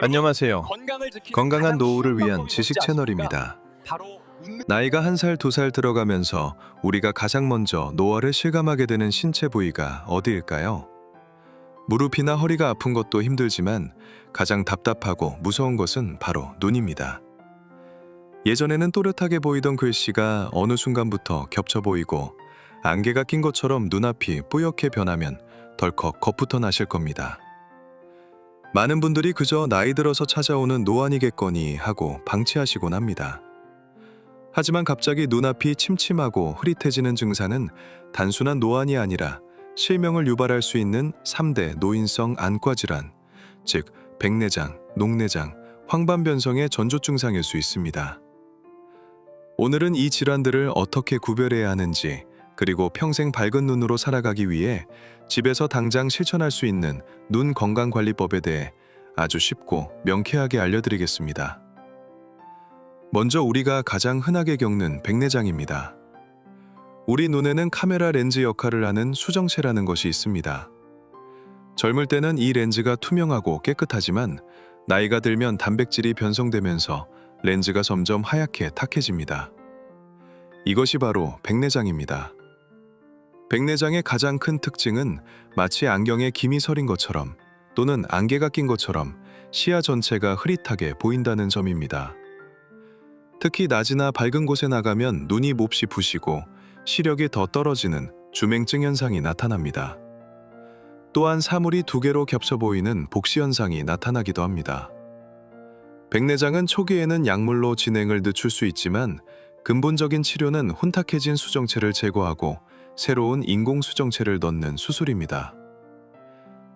안녕하세요. 건강한 노후를 위한 지식 채널입니다. 나이가 1살, 2살 들어가면서 우리가 가장 먼저 노화를 실감하게 되는 신체 부위가 어디일까요? 무릎이나 허리가 아픈 것도 힘들지만 가장 답답하고 무서운 것은 바로 눈입니다. 예전에는 또렷하게 보이던 글씨가 어느 순간부터 겹쳐 보이고 안개가 낀 것처럼 눈앞이 뿌옇게 변하면 덜컥 겁부터 나실 겁니다. 많은 분들이 그저 나이 들어서 찾아오는 노안이겠거니 하고 방치하시곤 합니다. 하지만 갑자기 눈앞이 침침하고 흐릿해지는 증상은 단순한 노안이 아니라 실명을 유발할 수 있는 3대 노인성 안과 질환, 즉 백내장, 녹내장, 황반변성의 전조 증상일 수 있습니다. 오늘은 이 질환들을 어떻게 구별해야 하는지, 그리고 평생 밝은 눈으로 살아가기 위해 집에서 당장 실천할 수 있는 눈 건강관리법에 대해 아주 쉽고 명쾌하게 알려드리겠습니다. 먼저 우리가 가장 흔하게 겪는 백내장입니다. 우리 눈에는 카메라 렌즈 역할을 하는 수정체라는 것이 있습니다. 젊을 때는 이 렌즈가 투명하고 깨끗하지만 나이가 들면 단백질이 변성되면서 렌즈가 점점 하얗게 탁해집니다. 이것이 바로 백내장입니다. 백내장의 가장 큰 특징은 마치 안경에 김이 서린 것처럼 또는 안개가 낀 것처럼 시야 전체가 흐릿하게 보인다는 점입니다. 특히 낮이나 밝은 곳에 나가면 눈이 몹시 부시고 시력이 더 떨어지는 주맹증 현상이 나타납니다. 또한 사물이 두 개로 겹쳐 보이는 복시 현상이 나타나기도 합니다. 백내장은 초기에는 약물로 진행을 늦출 수 있지만 근본적인 치료는 혼탁해진 수정체를 제거하고 새로운 인공 수정체를 넣는 수술입니다.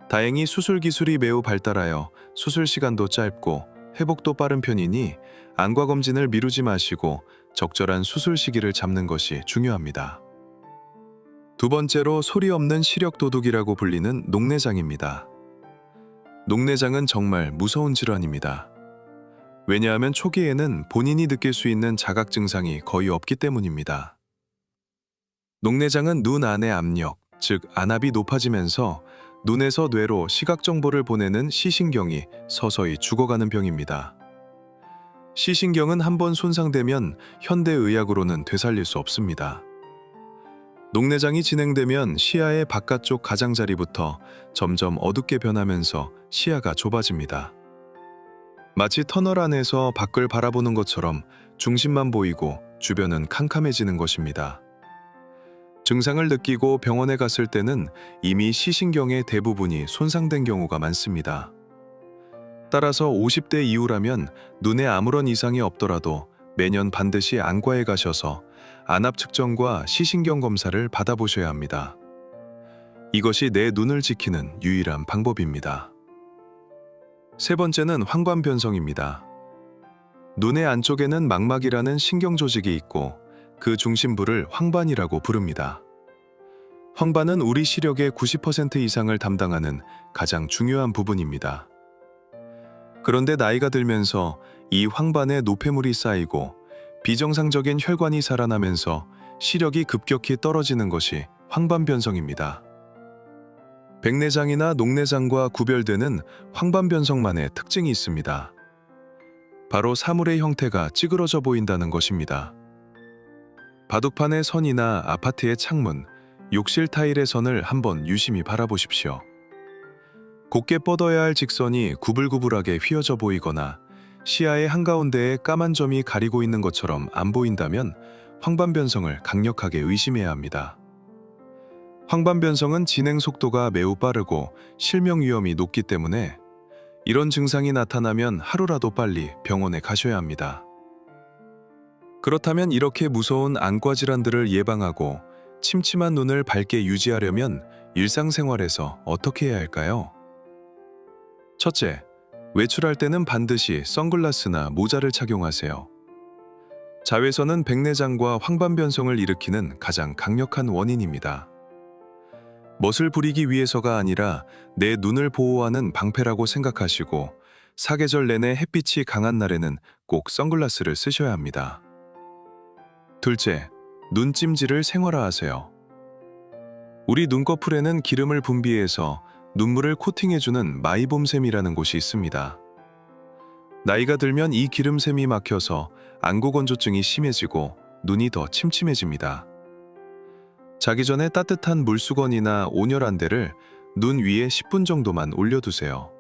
다행히 수술 기술이 매우 발달하여 수술 시간도 짧고 회복도 빠른 편이니 안과 검진을 미루지 마시고 적절한 수술 시기를 잡는 것이 중요합니다. 두 번째로 소리 없는 시력 도둑이라고 불리는 녹내장입니다. 녹내장은 정말 무서운 질환입니다. 왜냐하면 초기에는 본인이 느낄 수 있는 자각 증상이 거의 없기 때문입니다. 녹내장은 눈 안의 압력, 즉 안압이 높아지면서 눈에서 뇌로 시각 정보를 보내는 시신경이 서서히 죽어가는 병입니다. 시신경은 한번 손상되면 현대의학으로는 되살릴 수 없습니다. 녹내장이 진행되면 시야의 바깥쪽 가장자리부터 점점 어둡게 변하면서 시야가 좁아집니다. 마치 터널 안에서 밖을 바라보는 것처럼 중심만 보이고 주변은 캄캄해지는 것입니다. 증상을 느끼고 병원에 갔을 때는 이미 시신경의 대부분이 손상된 경우가 많습니다. 따라서 50대 이후라면 눈에 아무런 이상이 없더라도 매년 반드시 안과에 가셔서 안압 측정과 시신경 검사를 받아보셔야 합니다. 이것이 내 눈을 지키는 유일한 방법입니다. 세 번째는 황반변성입니다. 눈의 안쪽에는 망막이라는 신경 조직이 있고 그 중심부를 황반이라고 부릅니다. 황반은 우리 시력의 90% 이상을 담당하는 가장 중요한 부분입니다. 그런데 나이가 들면서 이 황반에 노폐물이 쌓이고 비정상적인 혈관이 살아나면서 시력이 급격히 떨어지는 것이 황반변성입니다. 백내장이나 녹내장과 구별되는 황반변성만의 특징이 있습니다. 바로 사물의 형태가 찌그러져 보인다는 것입니다. 바둑판의 선이나 아파트의 창문, 욕실 타일의 선을 한번 유심히 바라보십시오. 곱게 뻗어야 할 직선이 구불구불하게 휘어져 보이거나 시야의 한가운데에 까만 점이 가리고 있는 것처럼 안 보인다면 황반변성을 강력하게 의심해야 합니다. 황반변성은 진행 속도가 매우 빠르고 실명 위험이 높기 때문에 이런 증상이 나타나면 하루라도 빨리 병원에 가셔야 합니다. 그렇다면 이렇게 무서운 안과 질환들을 예방하고 침침한 눈을 밝게 유지하려면 일상생활에서 어떻게 해야 할까요? 첫째, 외출할 때는 반드시 선글라스나 모자를 착용하세요. 자외선은 백내장과 황반변성을 일으키는 가장 강력한 원인입니다. 멋을 부리기 위해서가 아니라 내 눈을 보호하는 방패라고 생각하시고 사계절 내내 햇빛이 강한 날에는 꼭 선글라스를 쓰셔야 합니다. 둘째, 눈찜질을 생활화하세요. 우리 눈꺼풀에는 기름을 분비해서 눈물을 코팅해주는 마이봄샘이라는 곳이 있습니다. 나이가 들면 이 기름샘이 막혀서 안구 건조증이 심해지고 눈이 더 침침해집니다. 자기 전에 따뜻한 물수건이나 온열안대를 눈 위에 10분 정도만 올려두세요.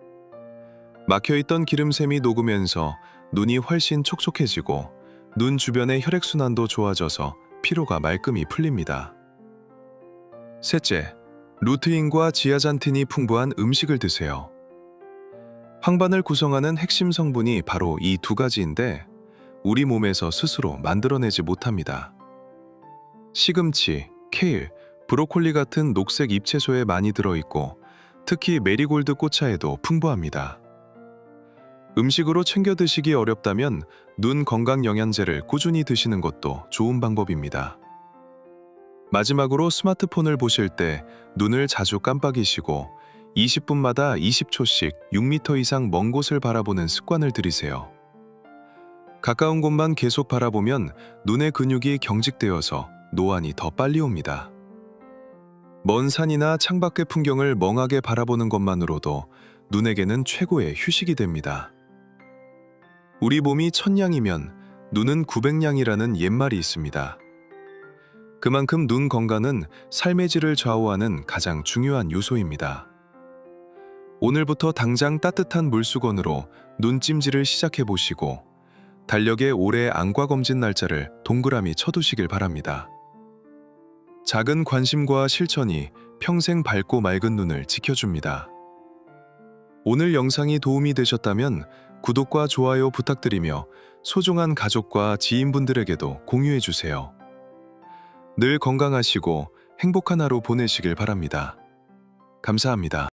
막혀있던 기름샘이 녹으면서 눈이 훨씬 촉촉해지고 눈 주변의 혈액순환도 좋아져서 피로가 말끔히 풀립니다. 셋째, 루테인과 지아잔틴이 풍부한 음식을 드세요. 황반을 구성하는 핵심 성분이 바로 이 두 가지인데 우리 몸에서 스스로 만들어내지 못합니다. 시금치, 케일, 브로콜리 같은 녹색 잎채소에 많이 들어있고 특히 메리골드 꽃차에도 풍부합니다. 음식으로 챙겨 드시기 어렵다면 눈 건강 영양제를 꾸준히 드시는 것도 좋은 방법입니다. 마지막으로 스마트폰을 보실 때 눈을 자주 깜빡이시고 20분마다 20초씩 6m 이상 먼 곳을 바라보는 습관을 들이세요. 가까운 곳만 계속 바라보면 눈의 근육이 경직되어서 노안이 더 빨리 옵니다. 먼 산이나 창밖의 풍경을 멍하게 바라보는 것만으로도 눈에게는 최고의 휴식이 됩니다. 우리 몸이 1000냥이면 눈은 900냥이라는 옛말이 있습니다. 그만큼 눈 건강은 삶의 질을 좌우하는 가장 중요한 요소입니다. 오늘부터 당장 따뜻한 물수건으로 눈찜질을 시작해 보시고 달력에 올해 안과 검진 날짜를 동그라미 쳐두시길 바랍니다. 작은 관심과 실천이 평생 밝고 맑은 눈을 지켜줍니다. 오늘 영상이 도움이 되셨다면 구독과 좋아요 부탁드리며 소중한 가족과 지인분들에게도 공유해 주세요. 늘 건강하시고 행복한 하루 보내시길 바랍니다. 감사합니다.